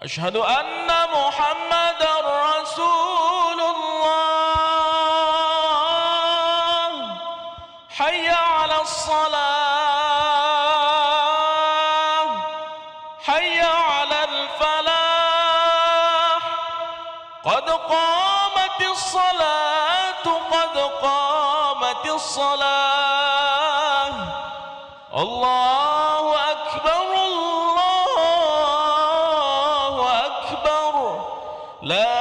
أشهد أن محمدا رسول الله حي على الصلاة حي على الفلاح قد قامت الصلاة قد قامت الصلاة الله أكبر الله أكبر لا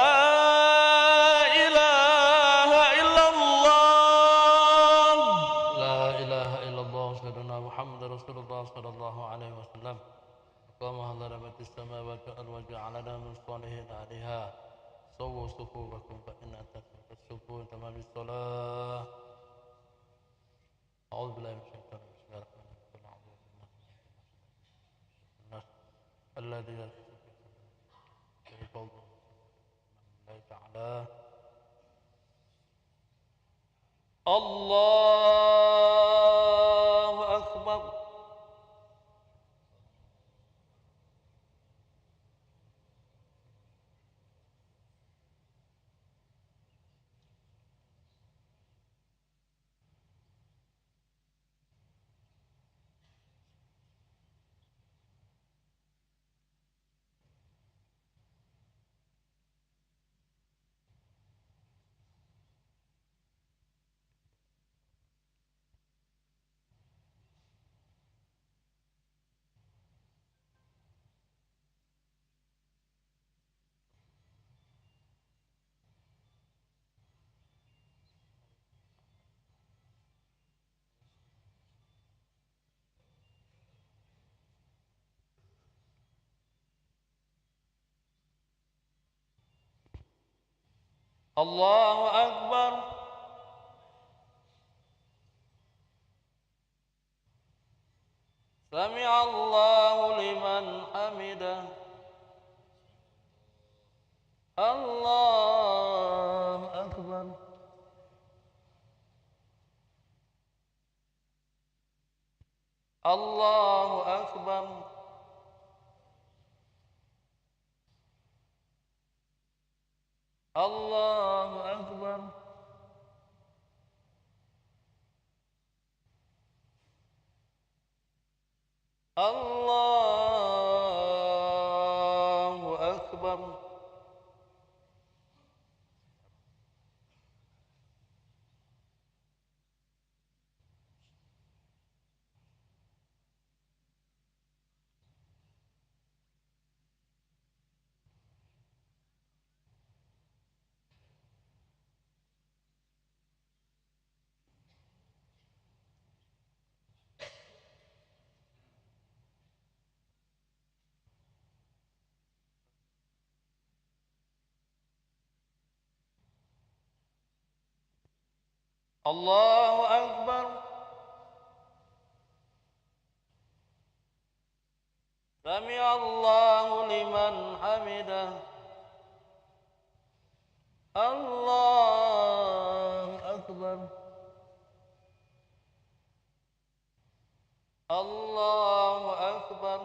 إله إلا الله لا إله إلا الله سيدنا محمد رسول الله صلى الله عليه وسلم اللهم هضرمت السماوات والأرض وجعلنا من الصالحين عليها سووا صفوفكم فإن تسووا الصفوف تمام الصلاة أعوذ بالله من الشيطان الرجيم بسم الله الرحمن الرحيم الذي في قوله الله تعالى الله أكبر الله أكبر سمع الله لمن حمده الله أكبر الله أكبر الله أكبر الله أكبر الله أكبر سمع الله لمن حمده الله أكبر الله أكبر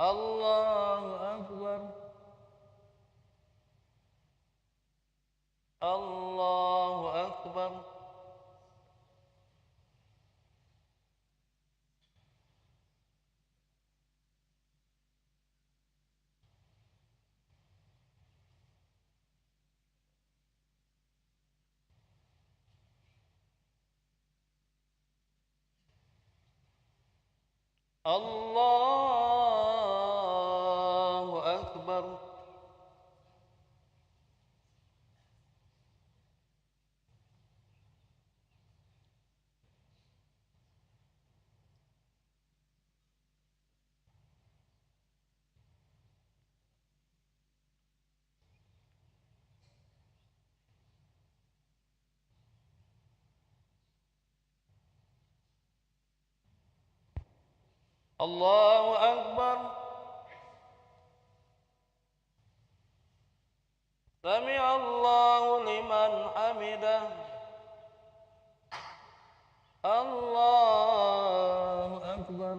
الله أكبر الله أكبر الله أكبر الله أكبر سمع الله لمن حمده الله أكبر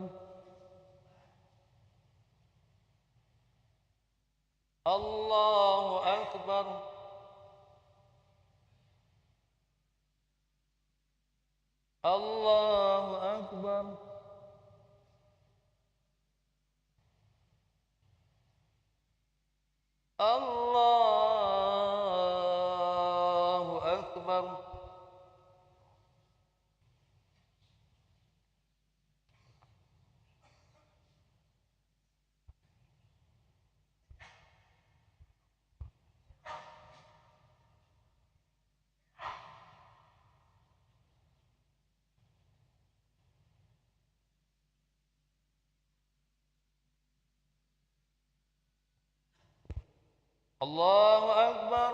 الله أكبر. الله أكبر. الله أكبر. الله أكبر.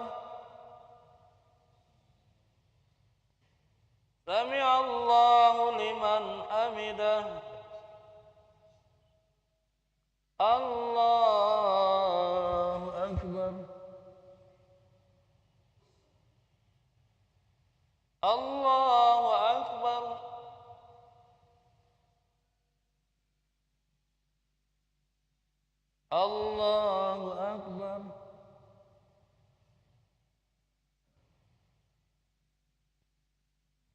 سمع الله لمن حمده. الله أكبر. الله أكبر. الله أكبر.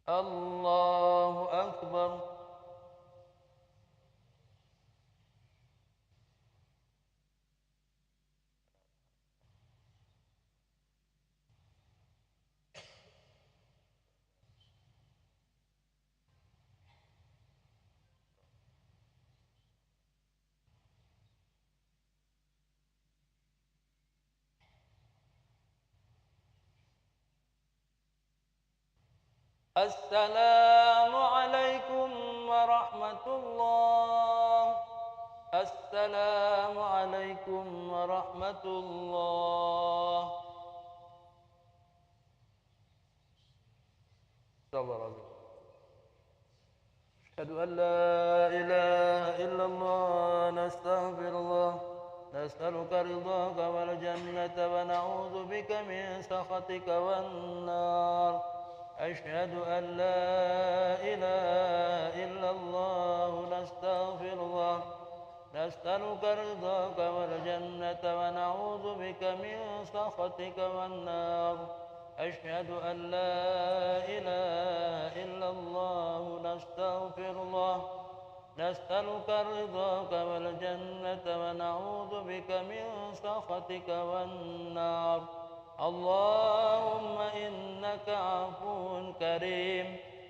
الله أكبر. السلام عليكم ورحمة الله. السلام عليكم ورحمة الله. أشهد أن لا إله إلا الله. نستغفر الله. نسألك رضاك والجنة ونعوذ بك من سخطك والنار. أشهد أن لا إله إلا الله. نستغفر الله. نسألك رضاك والجنة ونعوذ بك من سخطك والنار. أشهد أن لا إله إلا الله. نستغفر الله. نسألك رضاك والجنة ونعوذ بك من سخطك والنار. اللهم إنك عفو كريم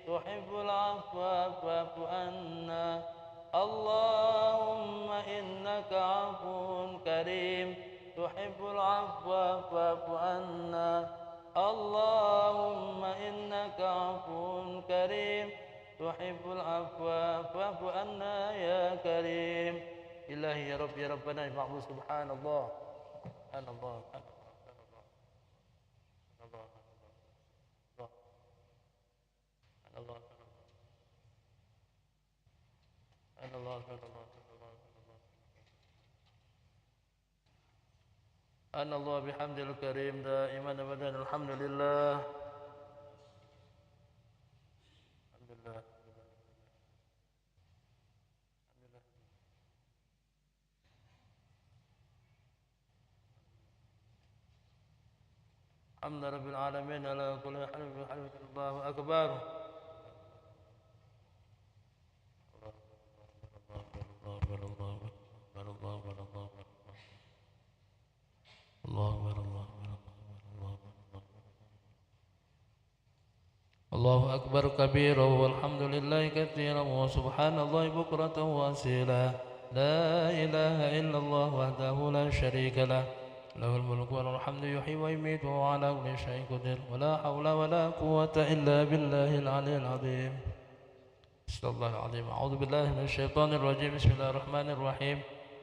تحب العفو فاعف عنا. اللهم إنك عفو كريم تحب العفو فاعف عنا. اللهم إنك عفو كريم تحب العفو فاعف عنا يا كريم. إلهي يا رب يا ربنا يا معبود. سبحان الله. سبحان الله. أن الله بحمد الكريم دائما أبدا. الحمد لله. الحمد لله. الحمد رب العالمين على كل حال. الله أكبر. الله أكبر كبيرا والحمد لله كثيرا وسبحان الله بكرة وأصيلا. لا إله إلا الله وحده لا شريك له. له الملك وله الحمد يحيي ويميت وهو على كل شيء قدير. ولا حول ولا قوة إلا بالله العلي العظيم. بسم الله العظيم. أعوذ بالله من الشيطان الرجيم. بسم الله الرحمن الرحيم.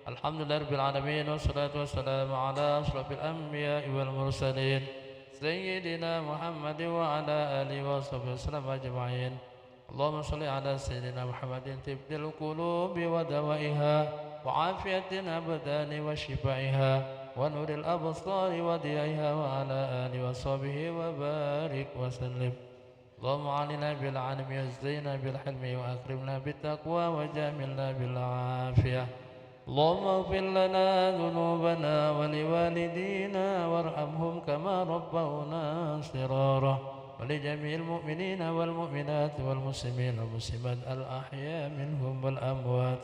الحمد لله رب العالمين والصلاة والسلام على أشرف الأنبياء والمرسلين سيدنا محمد وعلى آله وصحبه وسلم أجمعين. اللهم صل على سيدنا محمد طب القلوب ودوائها وعافية الأبدان وشفائها ونور الأبصار وضيائها وعلى آله وصحبه وبارك وسلم. اللهم علنا بالعلم وزينا بالحلم وأكرمنا بالتقوى وجاملنا بالعافية. اللهم اغفر لنا ذنوبنا ولوالدينا وارحمهم كما ربونا صغارا ولجميع المؤمنين والمؤمنات والمسلمين والمسلمات الأحياء منهم والأموات.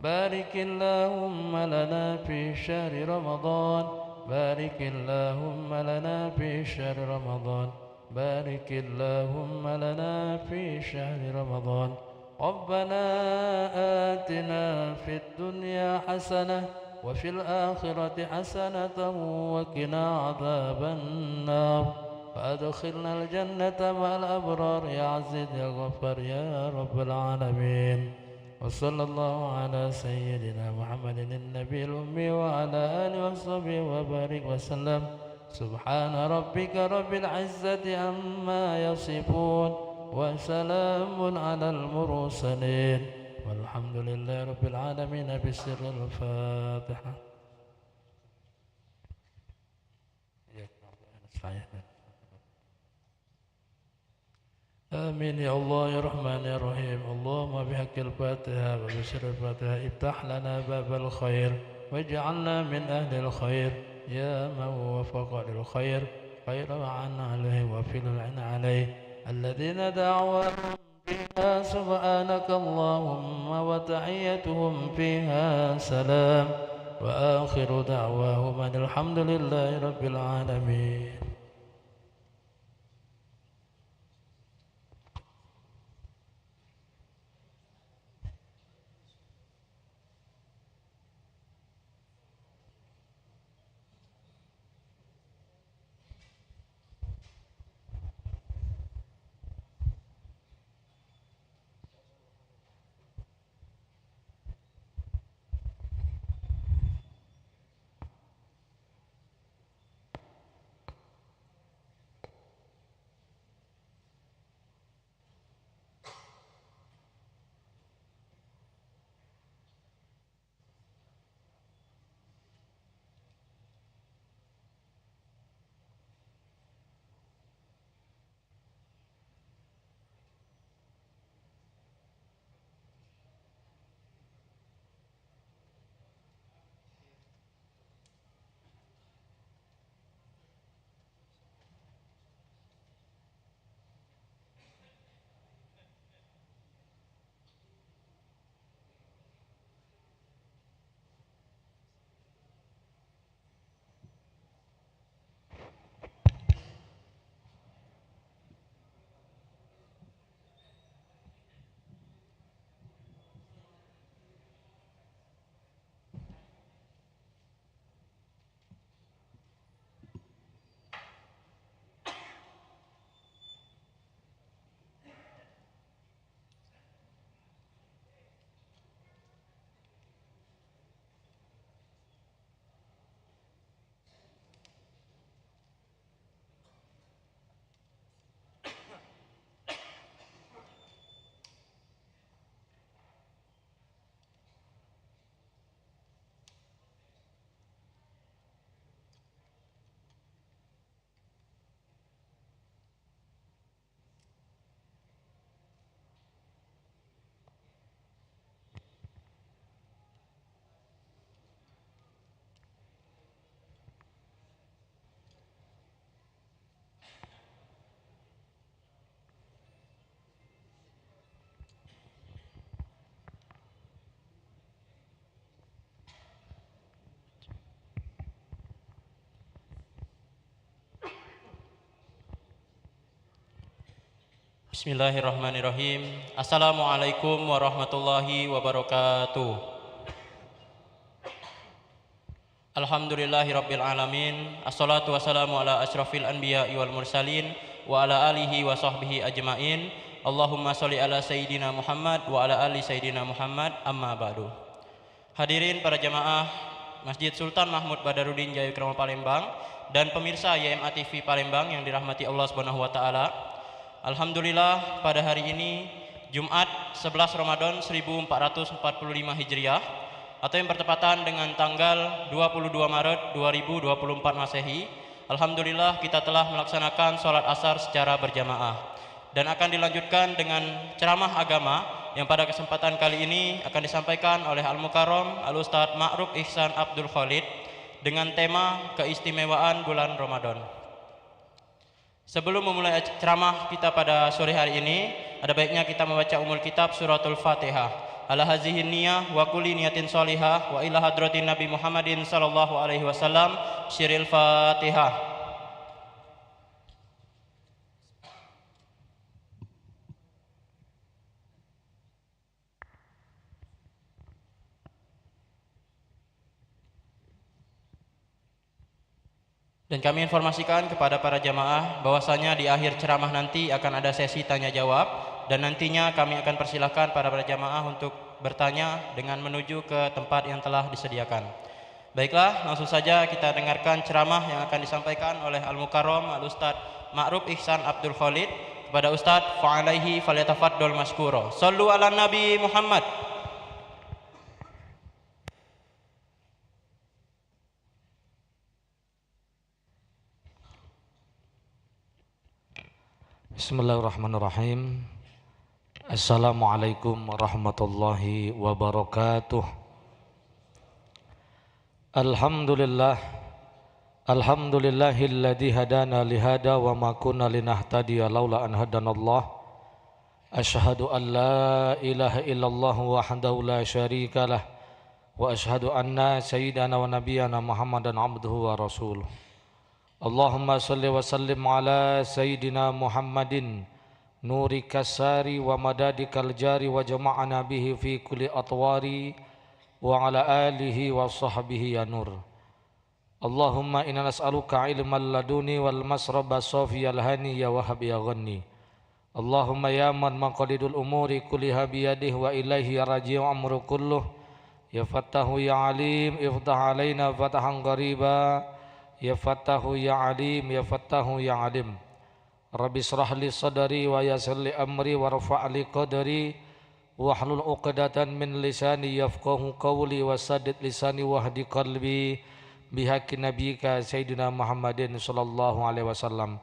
بارك اللهم لنا في شهر رمضان بارك اللهم لنا في شهر رمضان بارك اللهم لنا في شهر رمضان. ربنا آتنا في الدنيا حسنة وفي الآخرة حسنة وقنا عذاب النار وأدخلنا الجنة مع الأبرار يا عزيز يا غفار يا رب العالمين. وصلى الله على سيدنا محمد النبي الأمي وعلى آله وصحبه وبارك وسلم. سبحان ربك رب العزة عما يصفون وسلام على المرسلين والحمد لله رب العالمين بسر الفاتحة. آمين يا الله يا رحمن يا رحيم. اللهم بحق الفاتحة وبسر الفاتحة افتح لنا باب الخير واجعلنا من أهل الخير يا من وفق للخير خير وعن عليه وفي العن عليه الذين دعواهم فيها سبحانك اللهم وتحيتهم فيها سلام وآخر دعواهم أن الحمد لله رب العالمين. Bismillahirrahmanirrahim. Assalamualaikum warahmatullahi wabarakatuh. Alhamdulillahirabbil alamin. Assalatu wassalamu ala asyrafil anbiya'i wal mursalin wa ala alihi wa sahbihi ajmain. Allahumma sholli ala sayyidina Muhammad wa ala ali sayyidina Muhammad, amma ba'du. Hadirin para jamaah Masjid Sultan Mahmud Badarudin Jayakrama Palembang dan pemirsa YMA TV Palembang yang dirahmati Allah Subhanahu wa taala. Alhamdulillah pada hari ini Jumat 11 Ramadan 1445 Hijriah atau yang bertepatan dengan tanggal 22 Maret 2024 Masehi. Alhamdulillah kita telah melaksanakan sholat asar secara berjamaah dan akan dilanjutkan dengan ceramah agama yang pada kesempatan kali ini akan disampaikan oleh Al-Mukarram Al-Ustadz Ma'ruf Ihsan Abdul Khalid dengan tema keistimewaan bulan Ramadan. Sebelum memulai ceramah kita pada sore hari ini, ada baiknya kita membaca umul kitab suratul Fatihah. Ala hazihin niyah wa kulli niyatin sholihah wa ila hadratin Nabi Muhammadin sallallahu alaihi wasallam. Syiril Fatihah. Dan kami informasikan kepada para jamaah bahwasanya di akhir ceramah nanti akan ada sesi tanya jawab, dan nantinya kami akan persilahkan para jamaah untuk bertanya dengan menuju ke tempat yang telah disediakan. Baiklah, langsung saja kita dengarkan ceramah yang akan disampaikan oleh Al-Mukarram Al-Ustadz Ma'ruf Ihsan Abdul Khalid. Kepada Ustadz, fa'alaihi falyatafaddal mashkura. Sallu ala Nabi Muhammad. Bismillahirrahmanirrahim. Assalamualaikum warahmatullahi wabarakatuh. Alhamdulillahilladzi hadana lihada wa ma kunna linahtadiya laula an hadanallah. Asyhadu an la ilaha illallah wahdahu la syarikalah wa asyhadu anna sayyidana wa nabiyyana Muhammadan abduhu wa rasuluh. Allahumma salli wa sallim ala Sayyidina Muhammadin nuri kasari wa madadikal jari wa jama'ana bihi fi kulli atwari wa ala alihi wa sahbihi ya nur. Allahumma inna nas'aluka ilman laduni wal masraba safiyal hani ya wahab ya ghanni. Allahumma ya man maqalidul umuri kulliha biyadihi wa ilaihi raji'u amru kulluh. Ya fattahu ya alim iftah alaina fatahan qariba. Ya Fattahu ya Alim, ya Fattahu ya Alim. Rabbi shrah li sadri wa yassir li amri wa rfa' li qadri wa hlul 'uqdatan min lisani yafqahu qawli wa saddid lisani wahdi qalbi bihaqqi nabiyyika sayyidina Muhammadin sallallahu alaihi wasallam.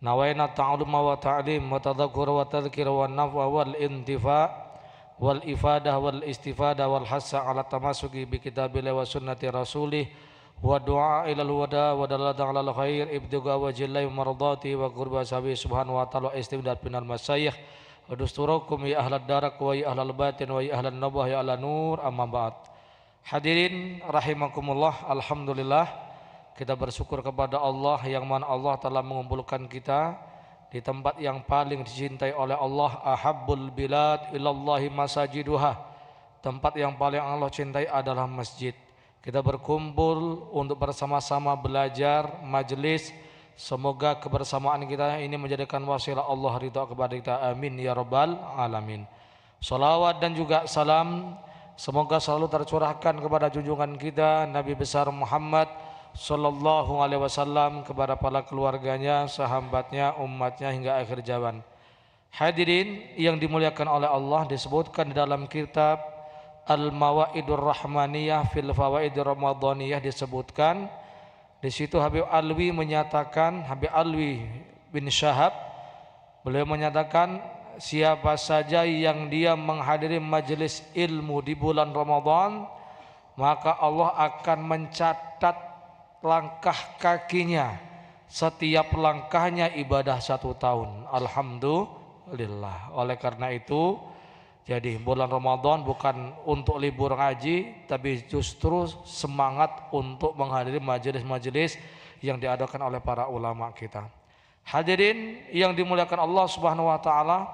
Nawaina ta'alluma wa ta'lim wa tadhakkura wa tadhkira wa naf'a wal intifa' wal ifadah wal istifada wal hassa ala tamasuki bi kitabillahi wa sunnati rasulih wa du'a ilal wada wa dalata alal khair ibtiga wajillai mardati wa qurba sabi subhanahu wa ta'ala istimdad binal masyayikh wa dusturakum ya ahlad darak wa ya ahlal batin wa ya ahlan nabah ya ala nur amma ba'd. Hadirin rahimakumullah, alhamdulillah kita bersyukur kepada Allah yang mana Allah telah mengumpulkan kita di tempat yang paling dicintai oleh Allah. Ahabbul bilad ilallahi masajiduha, tempat yang paling Allah cintai adalah masjid. Kita berkumpul untuk bersama-sama belajar, majelis. Semoga kebersamaan kita ini menjadikan wasilah Allah ridha kepada kita. Amin ya rabbal alamin. Salawat dan juga salam semoga selalu tercurahkan kepada junjungan kita Nabi besar Muhammad sallallahu alaihi wasallam, kepada para keluarganya, sahabatnya, umatnya hingga akhir zaman. Hadirin yang dimuliakan oleh Allah, disebutkan di dalam kitab Al-Mawaidur Rahmaniyah fil Fawaidir Ramadhaniyah, disebutkan di situ Habib Alwi menyatakan, Habib Alwi bin Syahab, beliau menyatakan siapa saja yang dia menghadiri majelis ilmu di bulan Ramadan, maka Allah akan mencatat langkah kakinya, setiap langkahnya ibadah 1 tahun. Alhamdulillah. Oleh karena itu, jadi bulan Ramadan bukan untuk libur ngaji, tapi justru semangat untuk menghadiri majelis-majelis yang diadakan oleh para ulama kita. Hadirin yang dimuliakan Allah Subhanahu wa taala,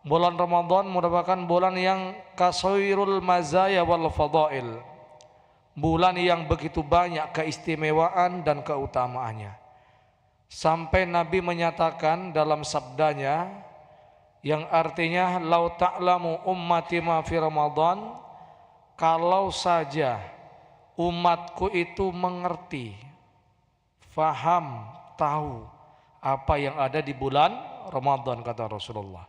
bulan Ramadan merupakan bulan yang kasairul mazaya wal fadail. Bulan yang begitu banyak keistimewaan dan keutamaannya. Sampai Nabi menyatakan dalam sabdanya yang artinya lau ta'lamu ummati ma fi Ramadan, kalau saja umatku itu mengerti, faham, tahu apa yang ada di bulan Ramadan, kata Rasulullah,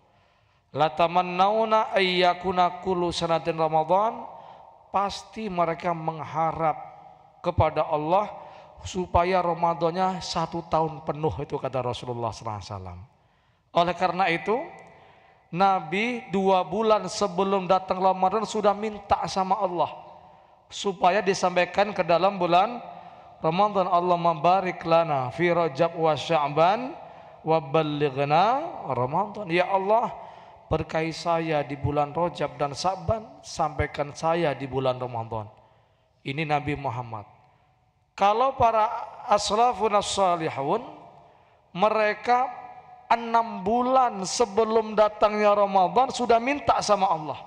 latamannauna ayyakuna kullu sanatin Ramadan, pasti mereka mengharap kepada Allah supaya Ramadannya 1 tahun penuh, itu kata Rasulullah SAW. Oleh karena itu Nabi 2 bulan sebelum datang Ramadan sudah minta sama Allah supaya disampaikan ke dalam bulan Ramadan. Allahumma barik lana fi Rajab wa Sya'ban wa ballighna Ramadan. Ya Allah, berkahi saya di bulan Rajab dan Sya'ban, sampaikan saya di bulan Ramadan. Ini Nabi Muhammad. Kalau para aslafun as-salihun, mereka 6 bulan sebelum datangnya Ramadan sudah minta sama Allah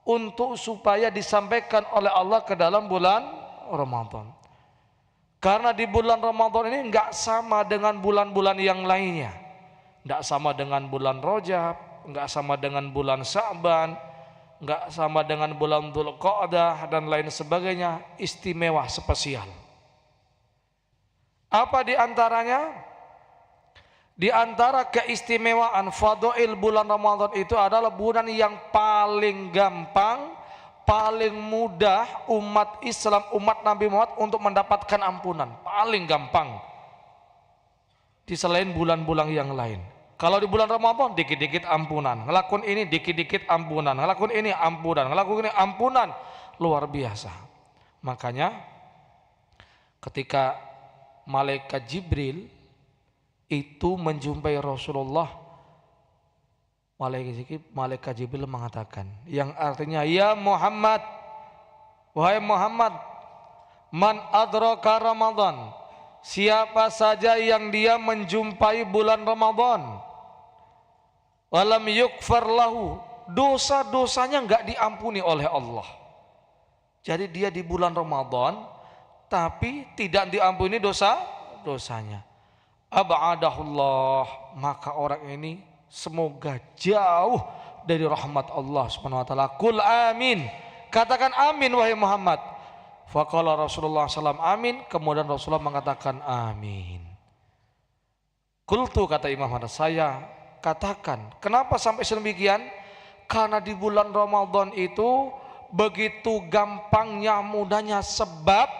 untuk supaya disampaikan oleh Allah ke dalam bulan Ramadan. Karena di bulan Ramadan ini enggak sama dengan bulan-bulan yang lainnya. Enggak sama dengan bulan Rajab, enggak sama dengan bulan Sya'ban, enggak sama dengan bulan Dzulqa'dah dan lain sebagainya. Istimewa, spesial. Apa di antaranya? Di antara keistimewaan fadail bulan Ramadan itu adalah bulan yang paling gampang, paling mudah umat Islam, umat Nabi Muhammad untuk mendapatkan ampunan. Paling gampang di selain bulan-bulan yang lain. Kalau di bulan Ramadan dikit-dikit ampunan, ngelakuin ini dikit-dikit ampunan, ngelakuin ini ampunan, ngelakuin ini ampunan, luar biasa. Makanya ketika malaikat Jibril itu menjumpai Rasulullah, malaikat Jibril mengatakan, yang artinya, ya Muhammad, wahai Muhammad, man adraka Ramadan, siapa saja yang dia menjumpai bulan Ramadan, walam yukfar lahu, dosa-dosanya enggak diampuni oleh Allah. Jadi dia di bulan Ramadan tapi tidak diampuni dosanya. Ab'adahullah, maka orang ini semoga jauh dari rahmat Allah Subhanahu wa taala. Qul amin, katakan amin wahai Muhammad. Faqala Rasulullah SAW amin, kemudian Rasulullah mengatakan amin. Qultu, kata Imam Ahmad, saya katakan, kenapa sampai sedemikian? Karena di bulan Ramadan itu begitu gampangnya, mudahnya sebab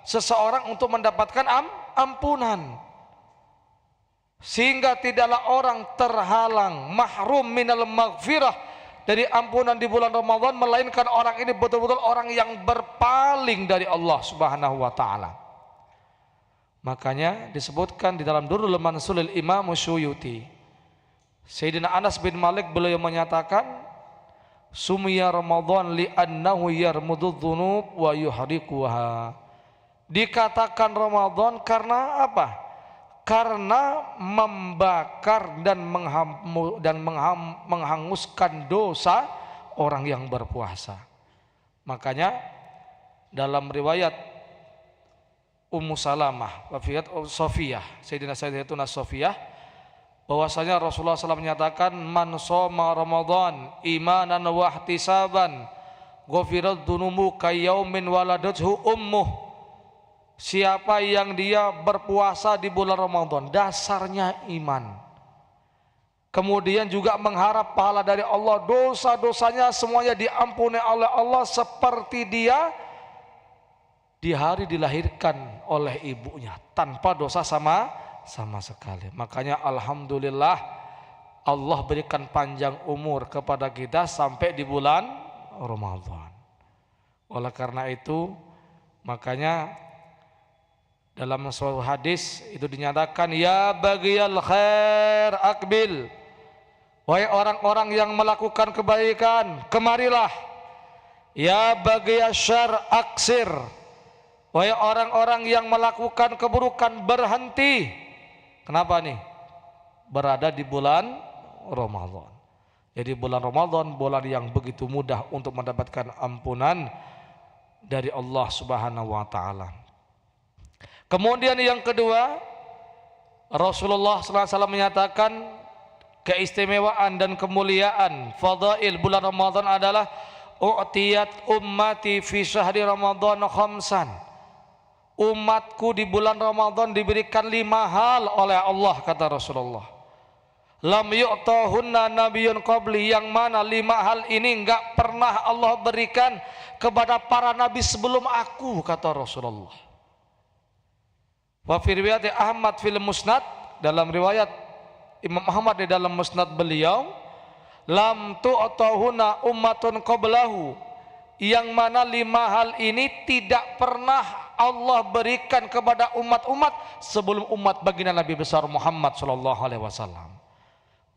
seseorang untuk mendapatkan ampunan. Sehingga tidaklah orang terhalang, mahrum minal maghfirah, dari ampunan di bulan Ramadan, melainkan orang ini betul-betul orang yang berpaling dari Allah Subhanahu wa taala. Makanya disebutkan di dalam Durrul Mansulil Imam Suyuti, Sayyidina Anas bin Malik beliau menyatakan, sumya Ramadan li'annahu yarmududz dzunub wa yuhriquha. Dikatakan Ramadan karena apa? Karena membakar dan menghanguskan dosa orang yang berpuasa. Makanya dalam riwayat Ummu Salamah, riwayat Sofiyah, Sayyidina Sayyidatuna Sofiyah, bahwasanya Rasulullah SAW menyatakan, man shoma Ramadan imanan wa ihtisaban ghufirat dzunubu kayaumin waladathu ummuh. Siapa yang dia berpuasa di bulan Ramadan, dasarnya iman, kemudian juga mengharap pahala dari Allah, dosa-dosanya semuanya diampuni oleh Allah seperti dia di hari dilahirkan oleh ibunya, tanpa dosa sama sekali. Makanya alhamdulillah Allah berikan panjang umur kepada kita sampai di bulan Ramadan. Oleh karena itu, makanya dalam suatu hadis itu dinyatakan, ya bagiyal khair akbil, wahai orang-orang yang melakukan kebaikan, kemarilah. Ya bagiyal syarr aksir, wahai orang-orang yang melakukan keburukan, berhenti. Kenapa nih? Berada di bulan Ramadan. Jadi bulan Ramadan bulan yang begitu mudah untuk mendapatkan ampunan dari Allah Subhanahu wa taala. Kemudian yang kedua, Rasulullah SAW menyatakan keistimewaan dan kemuliaan fadail bulan Ramadan adalah u'tiyat ummati fi syahri Ramadan khamsan. Umatku di bulan Ramadan diberikan 5 hal oleh Allah, kata Rasulullah. Lam yu'tahunna nabiyyun qabli, yang mana 5 hal ini enggak pernah Allah berikan kepada para nabi sebelum aku, kata Rasulullah. Wa fi riwayat Ahmad fil Musnad, dalam riwayat Imam Ahmad di dalam Musnad beliau, lam tu'tahuna ummatun qablahu, yang mana 5 hal ini tidak pernah Allah berikan kepada umat-umat sebelum umat baginda Nabi besar Muhammad sallallahu alaihi wasallam.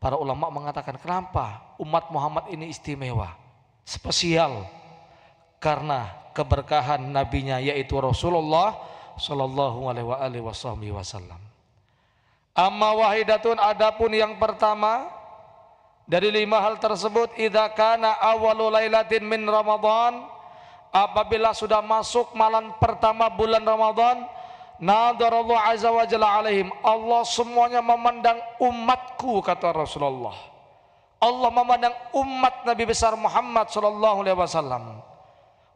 Para ulama mengatakan, kenapa umat Muhammad ini istimewa, spesial? Karena keberkahan nabinya, yaitu Rasulullah sallallahu alaihi wasallam. Amma wahidatun, adapun yang pertama dari 5 hal tersebut, idza kana awwalu lailatin min Ramadan, apabila sudah masuk malam pertama bulan Ramadan, nadarallahu azza wa jalla alaihim, Allah semuanya memandang umatku, kata Rasulullah. Allah memandang umat Nabi besar Muhammad sallallahu alaihi wasallam.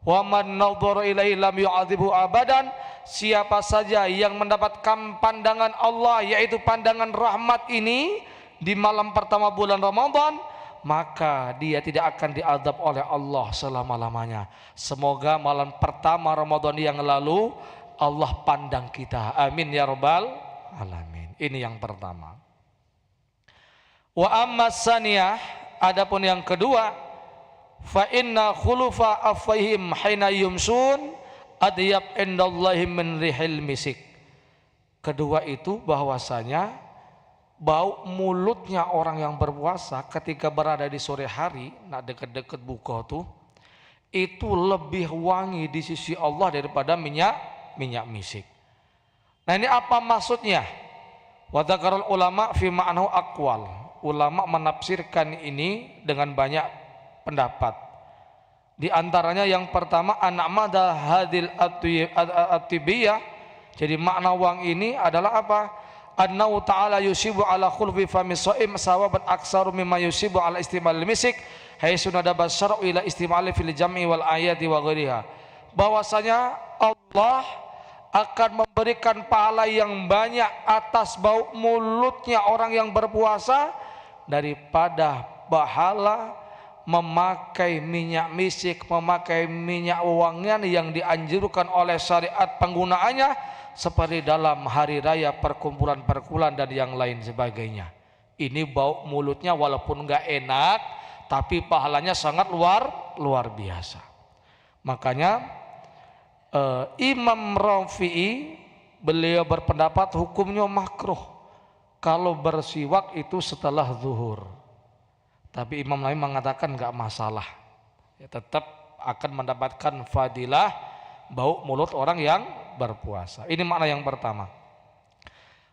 Wa man nadhara ilaihi lam yu'adzibhu abadan, siapa saja yang mendapatkan pandangan Allah, yaitu pandangan rahmat ini di malam pertama bulan Ramadan, maka dia tidak akan diazab oleh Allah selama-lamanya. Semoga malam pertama Ramadan yang lalu Allah pandang kita, amin ya rabbal alamin. Ini yang pertama. Wa amma saniyah, adapun yang kedua, fa inna khulufa afwahim hina yumsun adyab indallahi min rihil misik. Kedua itu bahwasanya bau mulutnya orang yang berpuasa ketika berada di sore hari, nak deket-deket buka tuh, itu lebih wangi di sisi Allah daripada minyak misik. Nah, ini apa maksudnya? Wa dzakarul ulama fi ma'nahu aqwal. Ulama menafsirkan ini dengan banyak pendapat. Di antaranya yang pertama, an'amada hadil atibiyah. Jadi makna wangi ini adalah apa? Annahu ta'ala yusibu ala khulfi fami shaim sawaban aksaru mimma yusibu ala istimal misik haitsu nadaba syar'u ila istimali fil jam'i wal ayati wa ghairiha. Bahwasanya Allah akan memberikan pahala yang banyak atas bau mulutnya orang yang berpuasa daripada pahala memakai minyak misik, memakai minyak wangian yang dianjurkan oleh syariat penggunaannya seperti dalam hari raya, perkumpulan-perkumpulan dan yang lain sebagainya. Ini bau mulutnya walaupun enggak enak, tapi pahalanya sangat luar biasa. Makanya Imam Rafi'i beliau berpendapat hukumnya makruh kalau bersiwak itu setelah zuhur. Tapi imam lain mengatakan enggak masalah, ya, tetap akan mendapatkan fadilah bau mulut orang yang berpuasa. Ini makna yang pertama.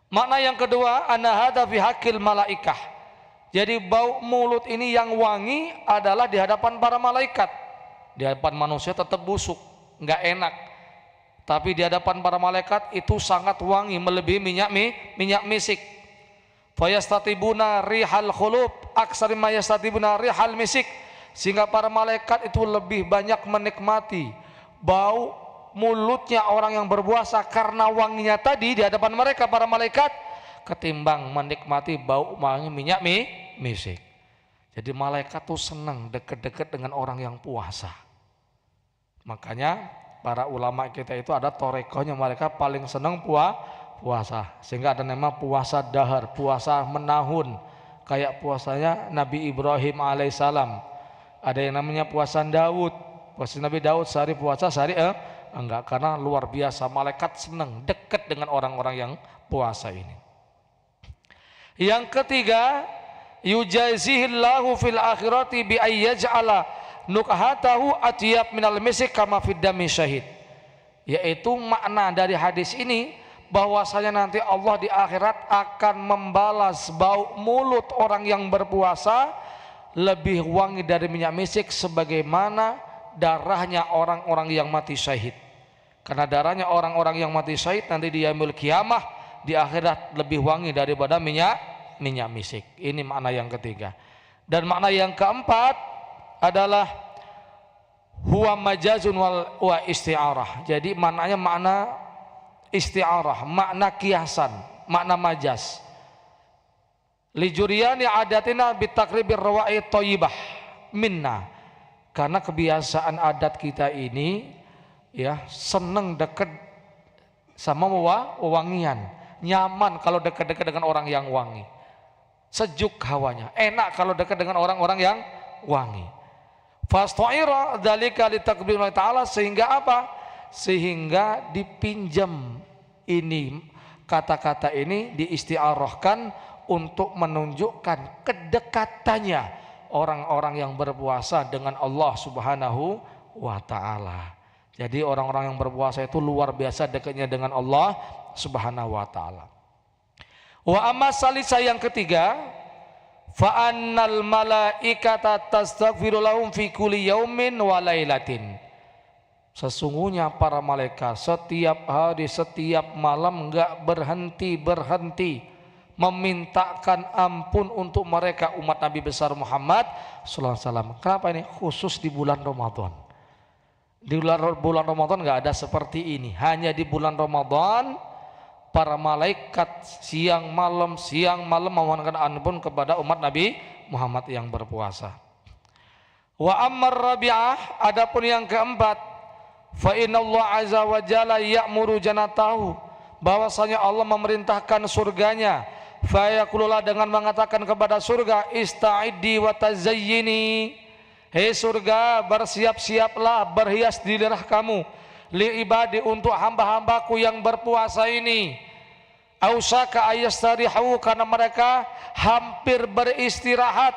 Makna yang kedua, anna hadza fi haqqil malaikah. Jadi bau mulut ini yang wangi adalah di hadapan para malaikat. Di hadapan manusia tetap busuk, enggak enak. Tapi di hadapan para malaikat itu sangat wangi, melebihi minyak misik. Fayastatibuna rihal khulub aksar ma yastatibuna rihal misik, sehingga para malaikat itu lebih banyak menikmati bau mulutnya orang yang berpuasa karena wanginya tadi di hadapan mereka para malaikat ketimbang menikmati bau wangi minyak misik. Jadi malaikat tuh senang deket-deket dengan orang yang puasa. Makanya para ulama kita itu ada torekohnya, mereka paling senang puasa, sehingga ada nama puasa dahar, puasa menahun, kayak puasanya Nabi Ibrahim alaihissalam. Ada yang namanya puasa Daud, puasa Nabi Daud sehari puasa sehari enggak, karena luar biasa malaikat senang dekat dengan orang-orang yang puasa ini. Yang ketiga, yujazihillahu fil akhirati bi ayyaj'ala nukhatahu atyab minal misik kama fid dami syahid. Yaitu makna dari hadis ini bahwasanya nanti Allah di akhirat akan membalas bau mulut orang yang berpuasa lebih wangi dari minyak misik sebagaimana darahnya orang-orang yang mati syahid. Karena darahnya orang-orang yang mati syahid nanti di yaumul kiamah di akhirat lebih wangi daripada minyak misik. Ini makna yang ketiga. Dan makna yang keempat adalah huwa majazun wa isti'arah. Jadi maknanya makna isti'arah, makna kiasan, makna majaz. Li juriyani adatina bitakribir rawa'i thayyibah minna. Karena kebiasaan adat kita ini ya seneng deket sama wewangian, nyaman kalau dekat-dekat dengan orang yang wangi. sejuk hawanya, enak kalau dekat dengan orang-orang yang wangi. Fastaira dzalika litakbirillahi ta'ala, sehingga apa? Sehingga dipinjam ini, kata-kata ini diistiarahkan untuk menunjukkan kedekatannya orang-orang yang berpuasa dengan Allah Subhanahu wa ta'ala. Jadi orang-orang yang berpuasa itu luar biasa dekatnya dengan Allah Subhanahu wa ta'ala. Wa amma salisa, yang ketiga, fa annal malaikata tastaghfiru lahum fi kulli yaumin wa lailatin. Sesungguhnya para malaikat setiap hari, setiap malam enggak berhenti memintakan ampun untuk mereka umat Nabi besar Muhammad sallallahu alaihi wasallam. Kenapa ini? Khusus di bulan Ramadan. Di bulan Ramadan enggak ada seperti ini. Hanya di bulan Ramadan para malaikat siang malam memohonkan ampun kepada umat Nabi Muhammad yang berpuasa. Wa ammar rabi'ah, adapun yang keempat, fa innallaha azza wa jalla ya'muru jannatahu, bahwasanya Allah memerintahkan surganya, fa yaqulullah, dengan mengatakan kepada surga, ista'iddi wa tazayyini, hei surga, bersiap-siaplah, berhias dirilah kamu, li ibadi, untuk hamba-hambaku yang berpuasa ini. Ausaka ayastarihu, karena mereka hampir beristirahat,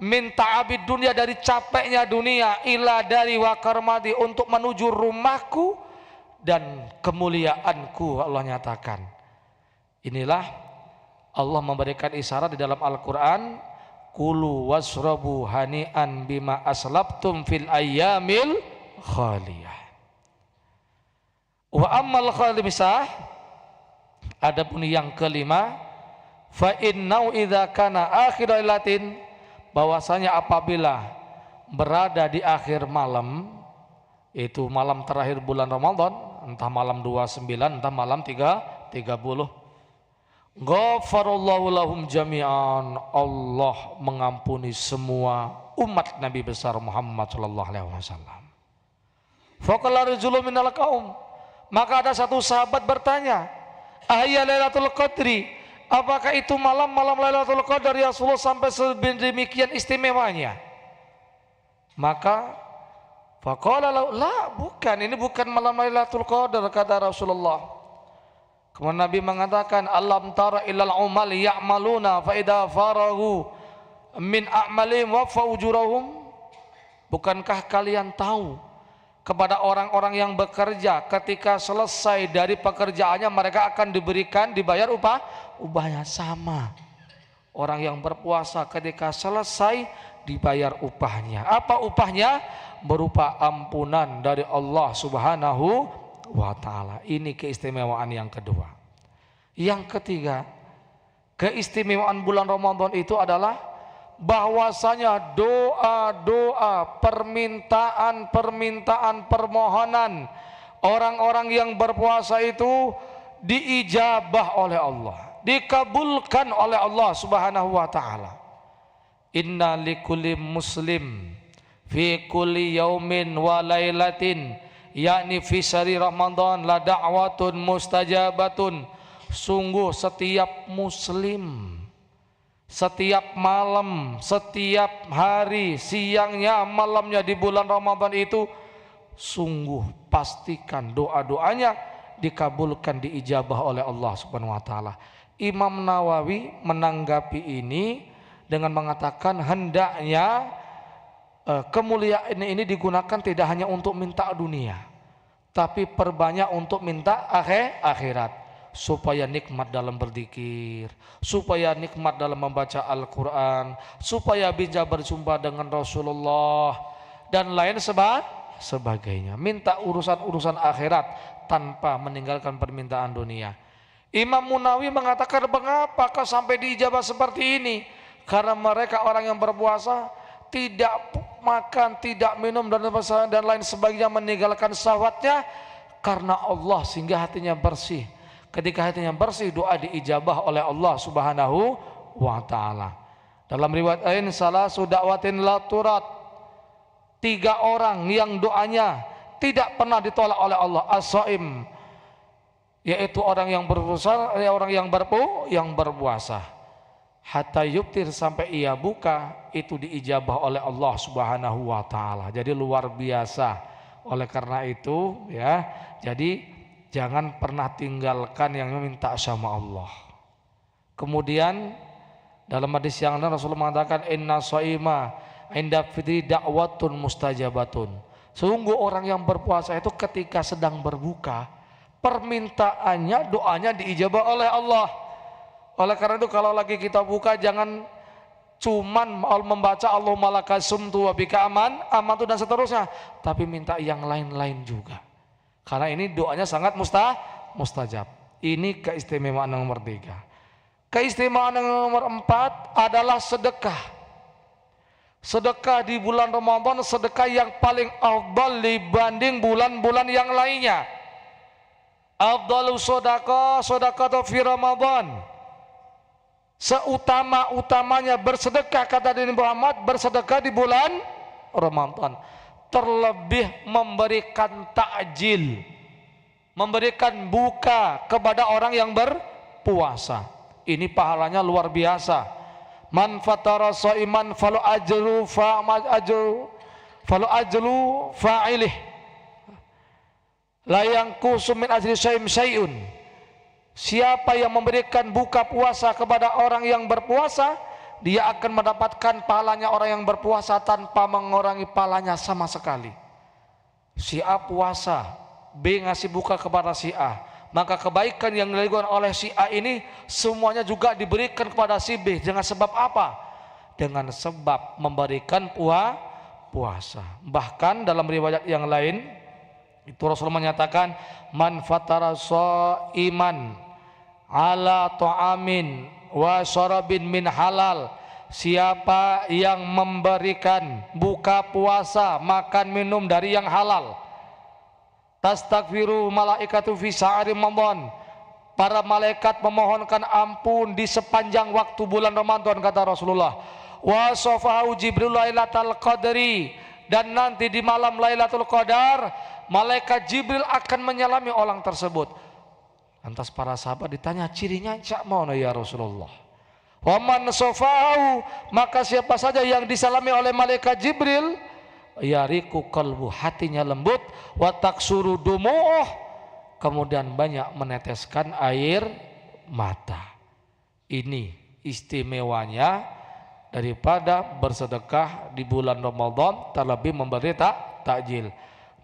minta abid dunia, dari capeknya dunia, ila dari wakarmati, untuk menuju rumahku dan kemuliaanku. Allah nyatakan, inilah Allah memberikan isyarat di dalam Al-Quran, kulu wasrabu hani'an bima aslabtum fil ayyamil khaliyah. Wa ammal khalisah, adapun yang kelima, fa innau idza kana akhir lailatin, bahwasanya apabila berada di akhir malam, itu malam terakhir bulan Ramadan, entah malam 29 entah malam 30, ghafarallahu lahum jami'an, Allah mengampuni semua umat Nabi besar Muhammad sallallahu alaihi wasallam. Faqala rajulun minal qaum, maka ada satu sahabat bertanya, ahya Lailatul Qadri, apakah itu malam Lailatul Qadar ya Rasulullah sampai sedemikian istimewanya? Maka faqala la, bukan, ini bukan malam Lailatul Qadar, kata Rasulullah. Kemudian Nabi mengatakan, alam tara ilal umal ya'maluna fa idza faragu min a'malihim wa fawjurahum, bukankah kalian tahu kepada orang-orang yang bekerja, ketika selesai dari pekerjaannya mereka akan dibayar upahnya sama. Orang yang berpuasa ketika selesai dibayar upahnya. Apa upahnya? Berupa ampunan dari Allah Subhanahu wa ta'ala. Ini keistimewaan yang kedua. Yang ketiga, keistimewaan bulan Ramadan itu adalah bahwasanya doa-doa, permintaan, permohonan orang-orang yang berpuasa itu diijabah oleh Allah, dikabulkan oleh Allah Subhanahu wa ta'ala. Inna likulli muslim fi kulli yaumin wa lailatin, yakni fi syahri Ramadan, la da'watun mustajabatun, sungguh setiap muslim, setiap malam, setiap hari, siangnya, malamnya di bulan Ramadan itu, sungguh pastikan doa-doanya dikabulkan, diijabah oleh Allah Subhanahu wa ta'ala. Imam Nawawi menanggapi ini dengan mengatakan, hendaknya kemuliaan ini digunakan tidak hanya untuk minta dunia, tapi perbanyak untuk minta akhirat, supaya nikmat dalam berzikir, supaya nikmat dalam membaca Al-Quran, supaya bisa berjumpa dengan Rasulullah dan lain sebagainya. Minta urusan-urusan akhirat tanpa meninggalkan permintaan dunia. Imam Munawi mengatakan, mengapa sampai diijabah seperti ini? Karena mereka orang yang berpuasa tidak makan, tidak minum dan lain sebagainya, meninggalkan syahwatnya karena Allah, sehingga hatinya bersih. Ketika hatinya bersih, doa diijabah oleh Allah Subhanahu wa ta'ala. Dalam riwayat lain, salah sudakwatin la turat, 3 orang yang doanya tidak pernah ditolak oleh Allah. As-shaim, yaitu orang yang berpuasa, orang yang berpuasa. hatta yuftir sampai ia buka itu diijabah oleh Allah Subhanahu wa taala. Jadi luar biasa. Oleh karena itu ya, jadi jangan pernah tinggalkan yang meminta sama Allah. Kemudian dalam hadis yang lain Rasulullah mengatakan inna shaima inda fitri da'watun mustajabatun. Sungguh orang yang berpuasa itu ketika sedang berbuka, permintaannya, doanya diijabah oleh Allah. Oleh karena itu kalau lagi kita buka jangan cuman membaca Allahumma laka sumtu wa bika amantu dan seterusnya, tapi minta yang lain-lain juga. Karena ini doanya sangat mustajab. Ini keistimewaan nomor 3. Keistimewaan nomor 4 adalah sedekah. Sedekah di bulan Ramadan, sedekah yang paling afdal dibanding bulan-bulan yang lainnya. Afdalu sedekah fi Ramadan. Seutama-utamanya bersedekah, kata Nabi Muhammad, bersedekah di bulan Ramadan. Terlebih memberikan takjil, memberikan buka kepada orang yang berpuasa. Ini pahalanya luar biasa. Man fatara shaiman falu ajru fa'ilih la yanqusu min ajri syai'un. Siapa yang memberikan buka puasa kepada orang yang berpuasa, dia akan mendapatkan pahalanya orang yang berpuasa tanpa mengurangi pahalanya sama sekali. Si A puasa, B ngasih buka kepada si A, maka kebaikan yang dilakukan oleh si A ini semuanya juga diberikan kepada si B. Dengan sebab apa? Dengan sebab memberikan puasa. Bahkan dalam riwayat yang lain itu Rasulullah menyatakan man fatara shaiman ala ta'amin wa syarabin min halal. Siapa yang memberikan buka puasa, makan minum dari yang halal, tastaghfiru malaikatu fi sa'ari Ramadan, para malaikat memohonkan ampun di sepanjang waktu bulan Ramadan, kata Rasulullah. Wa safahu Jibril lailatul qadri, dan nanti di malam Lailatul Qadar malaikat Jibril akan menyalami orang tersebut. Lantas para sahabat ditanya cirinya cak mana ya Rasulullah. Wa man safahu, maka siapa saja yang disalami oleh malaikat Jibril, yariku qalbu, hatinya lembut, wa taksuru dumuh, kemudian banyak meneteskan air mata. Ini istimewanya daripada bersedekah di bulan Ramadan, terlebih memberi takjil.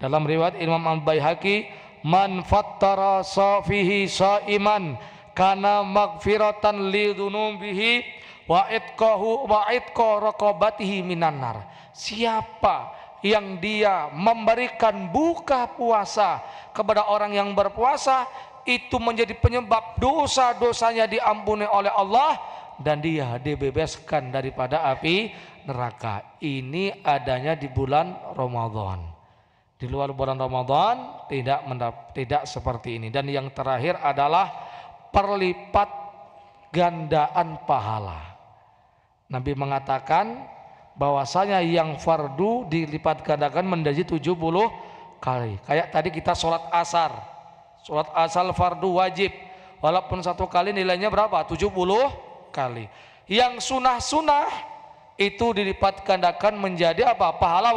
Dalam riwayat Imam Al-Baihaqi, man fattara safihi saiman kana magfiratan li dzunubihi wa itqa raqabatihi minan nar. Siapa yang dia memberikan buka puasa kepada orang yang berpuasa, itu menjadi penyebab dosa-dosanya diampuni oleh Allah dan dia dibebaskan daripada api neraka. Ini adanya di bulan Ramadan. Di luar bulan Ramadan tidak seperti ini. Dan yang terakhir adalah perlipat gandaan pahala. Nabi mengatakan bahwasanya yang fardu dilipat gandakan menjadi 70 kali. Kayak tadi kita sholat asar. Sholat asar fardu wajib. Walaupun satu kali nilainya berapa? 70 kali. Yang sunah-sunah itu dilipat gandakan menjadi apa? Pahala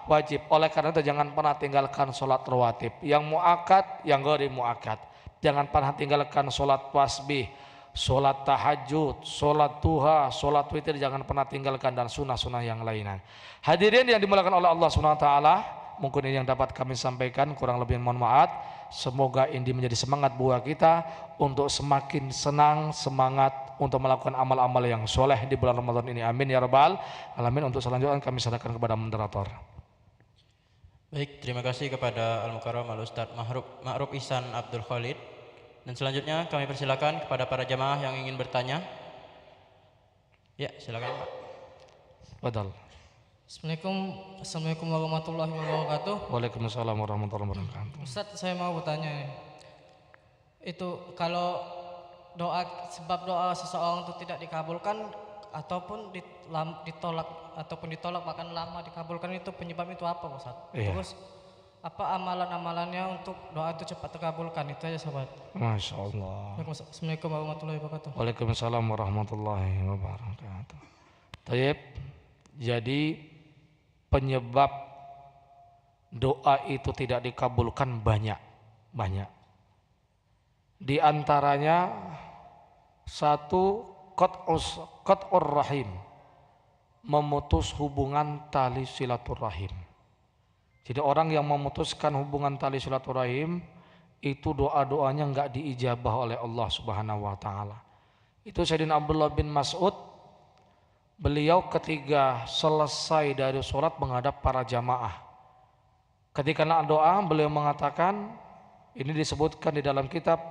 wajib. Oleh karena itu jangan pernah tinggalkan sholat rawatib, yang muakkad, yang ghairi muakkad. Jangan pernah tinggalkan sholat tasbih, sholat tahajud, sholat duha, sholat witir, jangan pernah tinggalkan, dan sunnah-sunnah yang lainnya. Hadirin yang dimuliakan oleh Allah SWT, mungkin ini yang dapat kami sampaikan, kurang lebih mohon maaf. Semoga ini menjadi semangat buat kita untuk semakin senang, semangat untuk melakukan amal-amal yang soleh di bulan Ramadan ini. Amin ya rabbal alamin. Untuk selanjutnya kami serahkan kepada moderator. Baik, terima kasih kepada Al-Mukarram Al-Ustaz Ma'ruf Ihsan Abdul Khalid. Dan selanjutnya kami persilakan kepada para jamaah yang ingin bertanya. Ya, silakan Pak. Badal. Assalamualaikum warahmatullahi wabarakatuh. Waalaikumsalam warahmatullahi wabarakatuh. Ustaz, saya mau bertanya nih. Itu kalau sebab doa seseorang itu tidak dikabulkan ataupun ditolak bahkan lama dikabulkan, itu penyebab itu apa Ustaz? Iya. Terus apa amalan-amalannya untuk doa itu cepat terkabulkan, itu aja sahabat. Masya Allah. Assalamualaikum warahmatullahi wabarakatuh. Waalaikumsalam warahmatullahi wabarakatuh. Tayyib, jadi penyebab doa itu tidak dikabulkan banyak. Di antaranya satu, qat'ur rahim, memutus hubungan tali silaturahim. Jadi orang yang memutuskan hubungan tali silaturahim itu doa-doanya enggak diijabah oleh Allah Subhanahu wa taala. Itu Sayyidina Abdullah bin Mas'ud, beliau ketika selesai dari sholat menghadap para jamaah. Ketika nak doa beliau mengatakan, ini disebutkan di dalam kitab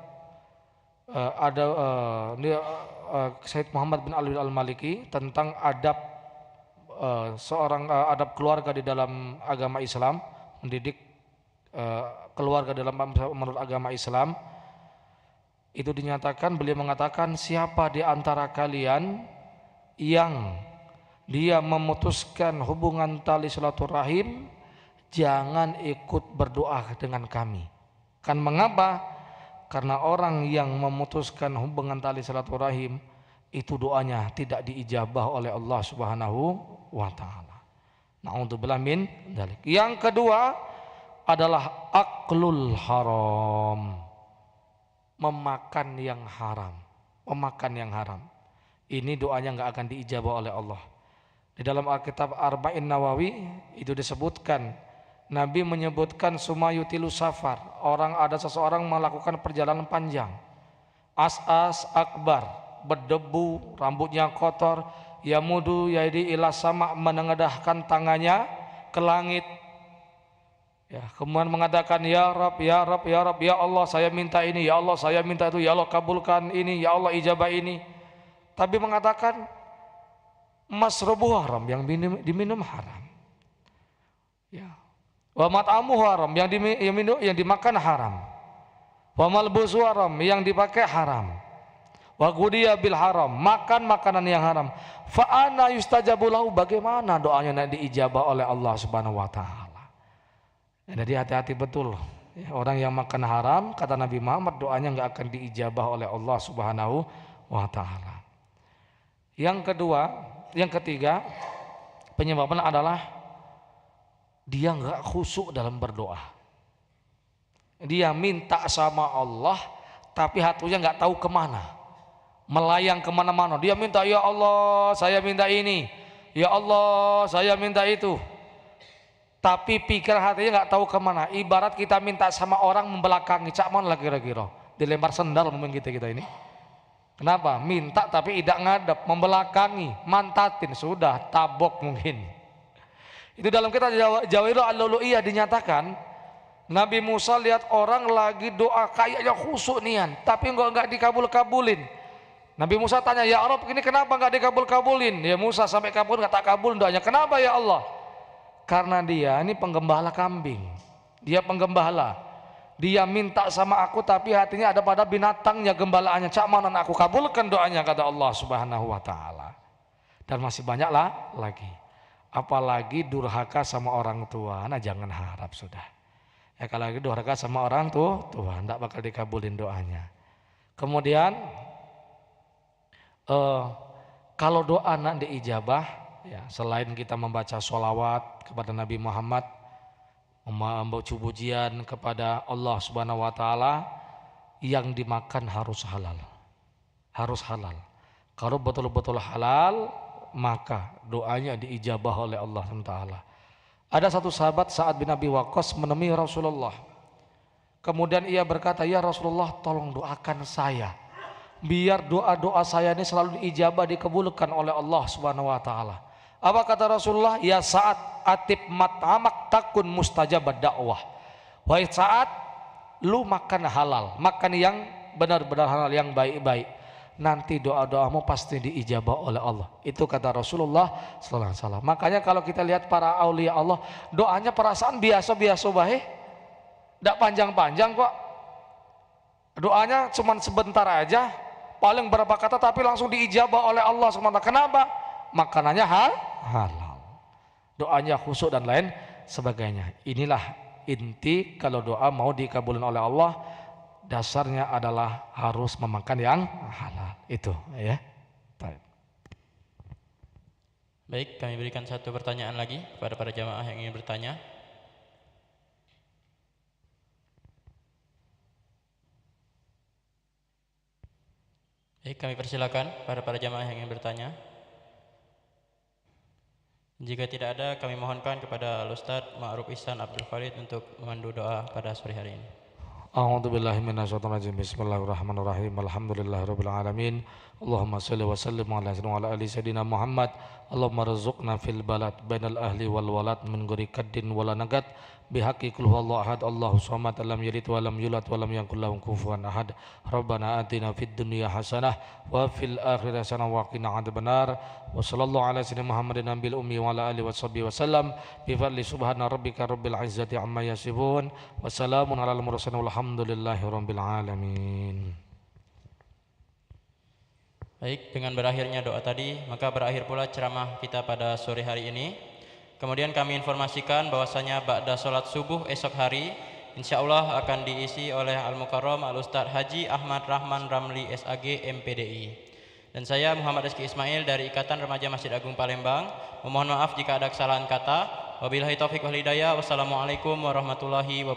Sayyid Muhammad bin Ali al-Maliki tentang adab adab keluarga di dalam agama Islam, mendidik keluarga dalam menurut agama Islam. Itu dinyatakan, beliau mengatakan, siapa di antara kalian yang dia memutuskan hubungan tali silaturahim, jangan ikut berdoa dengan kami. Kan mengapa? Karena orang yang memutuskan hubungan tali silaturahim itu doanya tidak diijabah oleh Allah Subhanahu wa taala. Na'udzubillah min dzalik. Yang kedua adalah aklul haram. Memakan yang haram. Memakan yang haram. Ini doanya enggak akan diijabah oleh Allah. Di dalam Alkitab Arba'in Nawawi itu disebutkan, Nabi menyebutkan sumayutilu safar, ada seseorang melakukan perjalanan panjang, as-as akbar, berdebu, rambutnya kotor, yamudu yaidi ila sama, menengadahkan tangannya ke langit. Ya, kemudian mengatakan ya Rabb, ya Rabb, ya Rabb, ya Allah saya minta ini, ya Allah saya minta itu, ya Allah kabulkan ini, ya Allah ijabah ini. Tapi mengatakan masrubu haram, yang diminum haram. Ya. Wa mat'amu haram, yang dimakan haram. Wa malbusu haram, yang dipakai haram. Wa gudiya bil haram, makan makanan yang haram. Fa ana yustajabu lahu, bagaimana doanya nanti diijabah oleh Allah Subhanahu wa taala. Jadi hati-hati betul. Ya, orang yang makan haram, kata Nabi Muhammad, doanya enggak akan diijabah oleh Allah Subhanahu wa taala. Yang ketiga, penyebabnya adalah dia enggak khusyuk dalam berdoa. Dia minta sama Allah, tapi hatinya enggak tahu kemana, melayang kemana-mana. Dia minta, ya Allah saya minta ini, ya Allah saya minta itu, tapi pikir hatinya enggak tahu kemana. Ibarat kita minta sama orang membelakangi, cak mana lah kira-kira, dilempar sendal mungkin kita ini. Kenapa? Minta tapi tidak ngadep, membelakangi, mantatin, sudah tabok mungkin. Itu dalam kitab Jawahirul Al-Lulu'iyah dinyatakan, Nabi Musa lihat orang lagi doa kayaknya khusyuk nian, tapi enggak dikabul-kabulin. Nabi Musa tanya, ya Rabb ini kenapa enggak dikabul-kabulin? Ya Musa sampai kabul enggak tak kabul doanya. Kenapa ya Allah? Karena dia ini penggembala kambing. Dia penggembala. Dia minta sama aku tapi hatinya ada pada binatangnya, gembalaannya. Cak mana aku kabulkan doanya, kata Allah Subhanahu wa taala. Dan masih banyak lah lagi. Apalagi durhaka sama orang tua, nah jangan harap sudah. Ya kalau lagi durhaka sama orang tua, enggak bakal dikabulin doanya. Kemudian kalau doa nak diijabah, ya selain kita membaca sholawat kepada Nabi Muhammad, membaca pujian kepada Allah Subhanahu wa taala, yang dimakan harus halal. Harus halal. Kalau betul-betul halal, maka doanya diijabah oleh Allah SWT. Ada satu sahabat Sa'ad bin Abi Waqqas menemui Rasulullah. Kemudian ia berkata, ya Rasulullah tolong doakan saya, biar doa-doa saya ini selalu diijabah, dikabulkan oleh Allah Subhanahu wa taala. Apa kata Rasulullah? Ya Sa'ad, atib mat'amak takun mustajabad dakwah. Wahai Sa'ad, lu makan halal, makan yang benar-benar halal, yang baik-baik, nanti doa-doamu pasti diijabah oleh Allah. Itu kata Rasulullah sallallahu alaihi wasallam. Makanya kalau kita lihat para aulia Allah, doanya perasaan biasa-biasa baik, tidak panjang-panjang kok. Doanya cuma sebentar aja, paling berapa kata, tapi langsung diijabah oleh Allah SWT. Kenapa? Makanannya halal, doanya khusyuk dan lain sebagainya. Inilah inti kalau doa mau dikabulin oleh Allah dasarnya adalah harus memakan yang halal. Itu ya. Baik. Baik, kami berikan satu pertanyaan lagi kepada para jamaah yang ingin bertanya. Baik, kami persilakan para jamaah yang ingin bertanya. Jika tidak ada, kami mohonkan kepada Al-Ustadz Ma'ruf Ihsan Abdul Farid untuk memandu doa pada sore hari ini. A'udzubillahi minasyaitonirrajim. Bismillahirrahmanirrahim. Alhamdulillahirabbil alamin. Allahumma shalli wa sallim ala sayyidina wa ala ali sayyidina Muhammad. Allahumma rzuqna fil balad bainal ahli wal walad min ghairi kaddin wala nagat bihaqqi qul huwallahu ahad Allahu samad lam yalid wa lam yulad wa lam yakul lahu kufuwan ahad. Rabbana atina fid dunya hasanah wa fil akhirati hasanah wa qina adzabannar. Wa sallallahu ala sayyidina Muhammadin nabiyil ummi wa ala alihi washabbihi wasallam bi fadli subhana rabbika rabbil izzati amma yasifun wa salamun alal mursalin walhamdulillahi rabbil alamin. Baik, dengan berakhirnya doa tadi, maka berakhir pula ceramah kita pada sore hari ini. Kemudian kami informasikan bahwasanya ba'da sholat subuh esok hari insyaallah akan diisi oleh Al-Mukarram Al-Ustadz Haji Ahmad Rahman Ramli SAG MPDI. Dan saya Muhammad Rizky Ismail dari Ikatan Remaja Masjid Agung Palembang memohon maaf jika ada kesalahan kata. Wabillahi taufiq wal hidayah. Wassalamualaikum warahmatullahi wabarakatuh.